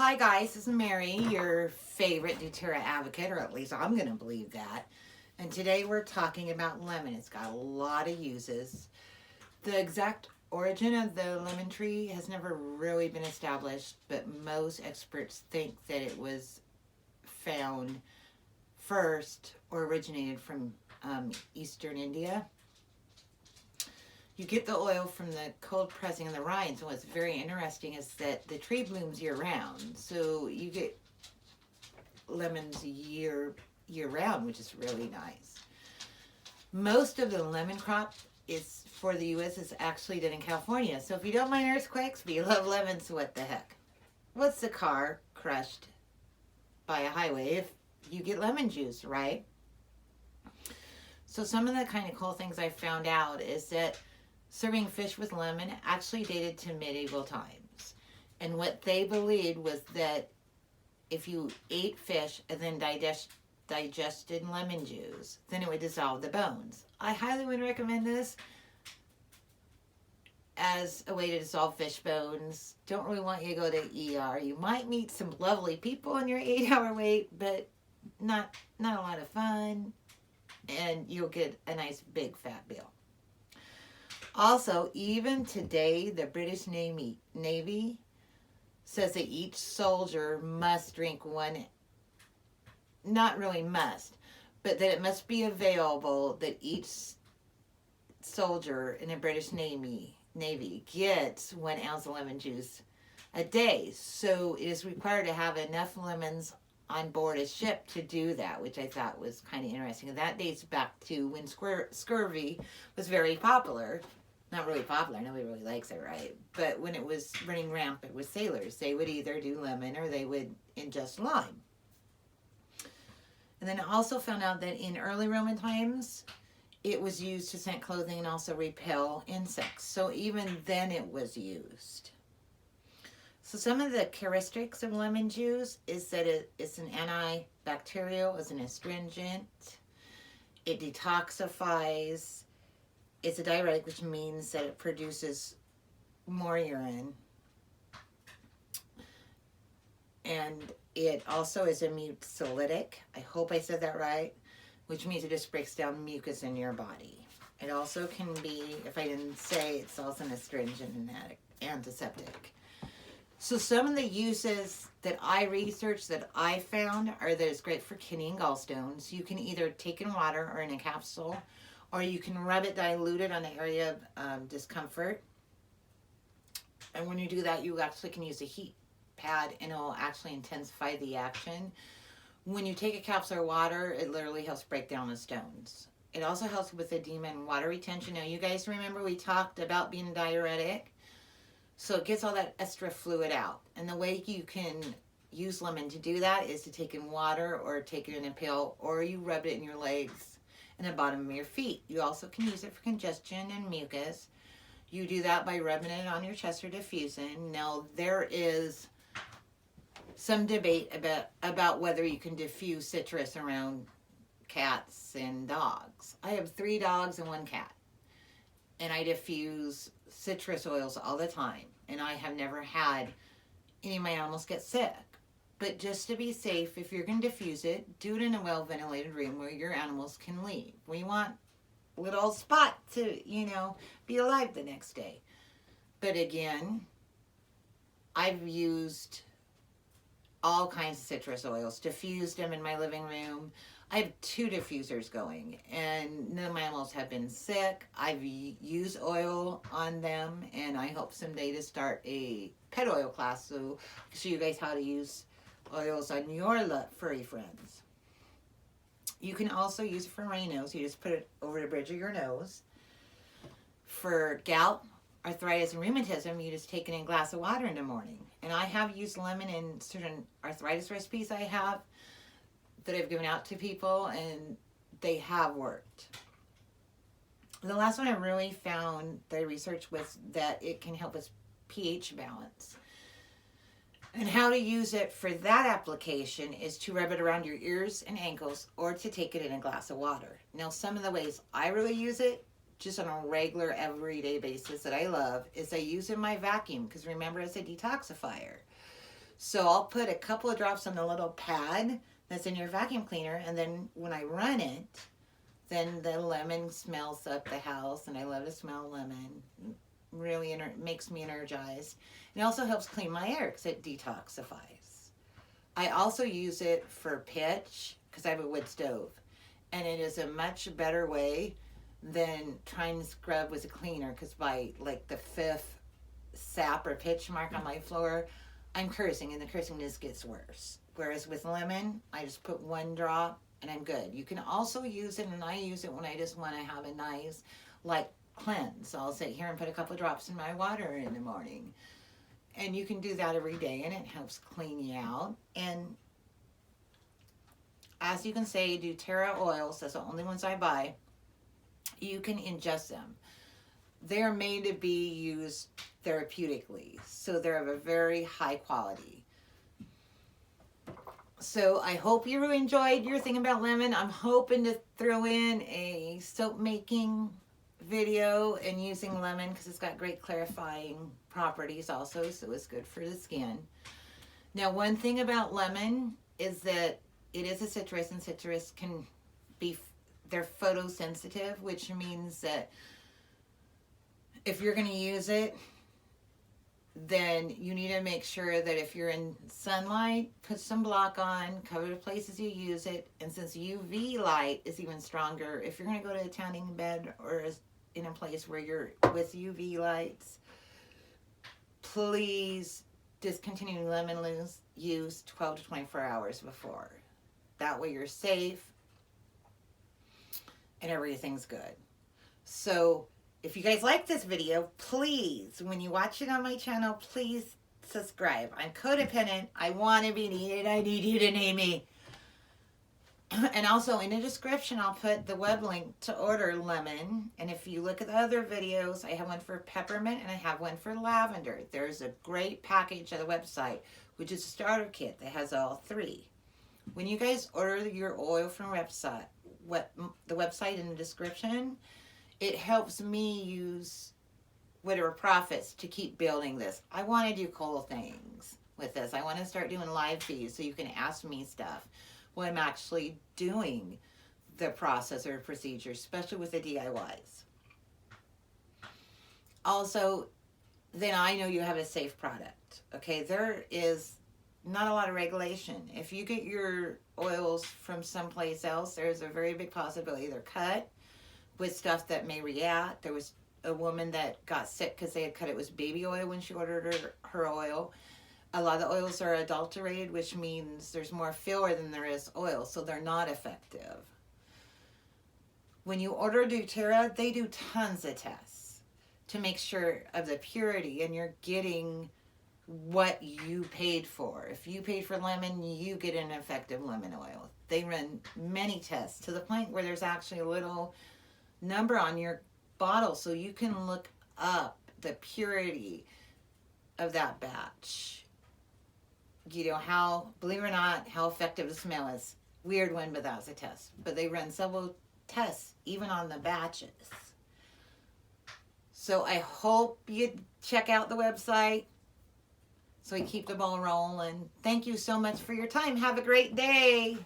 Hi guys, this is Mary, your favorite doTERRA advocate, or at least I'm going to believe that. And today we're talking about lemon. It's got a lot of uses. The exact origin of the lemon tree has never really been established, but most experts think that it was found first or originated from eastern India. You get the oil from the cold pressing of the rinds, and what's very interesting is that the tree blooms year round, so you get lemons year round, which is really nice. Most of the lemon crop is for the U.S. is actually done in California, so if you don't mind earthquakes but you love lemons, what the heck? What's the car crushed by a highway if you get lemon juice, right? So some of the kind of cool things I found out is that serving fish with lemon actually dated to medieval times. And what they believed was that if you ate fish and then digested lemon juice, then it would dissolve the bones. I highly would recommend this as a way to dissolve fish bones. Don't really want you to go to ER. You might meet some lovely people on your 8-hour wait, but not a lot of fun, and you'll get a nice big fat bill. Also, even today, the British Navy says that each soldier must drink one, not really must, but that it must be available that each soldier in the British Navy gets 1 ounce of lemon juice a day. So it is required to have enough lemons on board a ship to do that, which I thought was kind of interesting. And that dates back to when scurvy was very popular. Not really popular, nobody really likes it, right? But when it was running rampant with sailors, they would either do lemon or they would ingest lime. And then I also found out that in early Roman times, it was used to scent clothing and also repel insects. So even then it was used. So some of the characteristics of lemon juice is that it's an antibacterial, it's an astringent, it detoxifies, it's a diuretic, which means that it produces more urine. And it also is a mucolytic. I hope I said that right, which means it just breaks down mucus in your body. It also can be, if I didn't say, it's also an astringent and antiseptic. So some of the uses that I researched that I found are that it's great for kidney and gallstones. You can either take in water or in a capsule, or you can rub it diluted on the area of discomfort. And when you do that, you actually can use a heat pad and it will actually intensify the action. When you take a capsule of water, it literally helps break down the stones. It also helps with edema and water retention. Now, you guys remember we talked about being a diuretic? So it gets all that extra fluid out. And the way you can use lemon to do that is to take in water or take it in a pill, or you rub it in your legs and the bottom of your feet. You also can use it for congestion and mucus. You do that by rubbing it on your chest or diffusing. Now, there is some debate about whether you can diffuse citrus around cats and dogs. I have 3 dogs and 1 cat, and I diffuse citrus oils all the time, and I have never had any of my animals get sick. But just to be safe, if you're going to diffuse it, do it in a well-ventilated room where your animals can leave. We want a little spot to, be alive the next day. But again, I've used all kinds of citrus oils, diffused them in my living room. I have 2 diffusers going, and none of my animals have been sick. I've used oil on them, and I hope someday to start a pet oil class so I can show you guys how to use oils on your furry friends. You can also use it for runny nose. You just put it over the bridge of your nose. For gout, arthritis, and rheumatism, you just take it in a glass of water in the morning. And I have used lemon in certain arthritis recipes I have that I've given out to people, and they have worked. The last one I really found that I researched was that it can help with pH balance. And how to use it for that application is to rub it around your ears and ankles, or to take it in a glass of water. Now, some of the ways I really use it, just on a regular, everyday basis that I love, is I use it in my vacuum, because remember, it's a detoxifier. So I'll put a couple of drops on the little pad that's in your vacuum cleaner, and then when I run it, then the lemon smells up the house, and I love to smell lemon. Really makes me energized. It also helps clean my air because it detoxifies. I also use it for pitch because I have a wood stove, and it is a much better way than trying to scrub with a cleaner, because by like the fifth sap or pitch mark on my floor, I'm cursing, and the cursing just gets worse. Whereas with lemon, I just put one drop and I'm good. You can also use it, and I use it when I just want to have a nice, like, cleanse. I'll sit here and put a couple of drops in my water in the morning. And you can do that every day, and it helps clean you out. And as you can say, doTERRA oils, that's the only ones I buy. You can ingest them. They're made to be used therapeutically, so they're of a very high quality. So I hope you enjoyed your thing about lemon. I'm hoping to throw in a soap making video and using lemon because it's got great clarifying properties also, so it's good for the skin. Now, one thing about lemon is that it is a citrus, and citrus can be, they're photosensitive, which means that if you're going to use it, then you need to make sure that if you're in sunlight, put some block on, cover the places you use it. And since UV light is even stronger, if you're going to go to a tanning bed or in a place where you're with UV lights, please discontinue lemon use 12 to 24 hours before. That way you're safe and everything's good. So if you guys like this video, please, when you watch it on my channel, please subscribe. I'm codependent. I want to be needed. I need you to need me. And also in the description, I'll put the web link to order lemon. And if you look at the other videos, I have one for peppermint and I have one for lavender. There's a great package at the website, which is a starter kit that has all three. When you guys order your oil from the website in the description, it helps me use whatever profits to keep building this. I want to do cool things with this. I want to start doing live feeds so you can ask me stuff while I'm actually doing the process or procedure, especially with the DIYs. Also, then I know you have a safe product. Okay, there is not a lot of regulation. If you get your oils from someplace else, there's a very big possibility they're cut with stuff that may react. There was a woman that got sick because they had cut it with baby oil when she ordered her oil. A lot of the oils are adulterated, which means there's more filler than there is oil, so they're not effective. When you order doTERRA, they do tons of tests to make sure of the purity, and you're getting what you paid for. If you paid for lemon, you get an effective lemon oil. They run many tests to the point where there's actually a little number on your bottle so you can look up the purity of that batch. You know how, believe it or not, how effective the smell is. Weird one, but that's a test. But they run several tests even on the batches. So I hope you check out the website so we keep the ball rolling. Thank you so much for your time. Have a great day.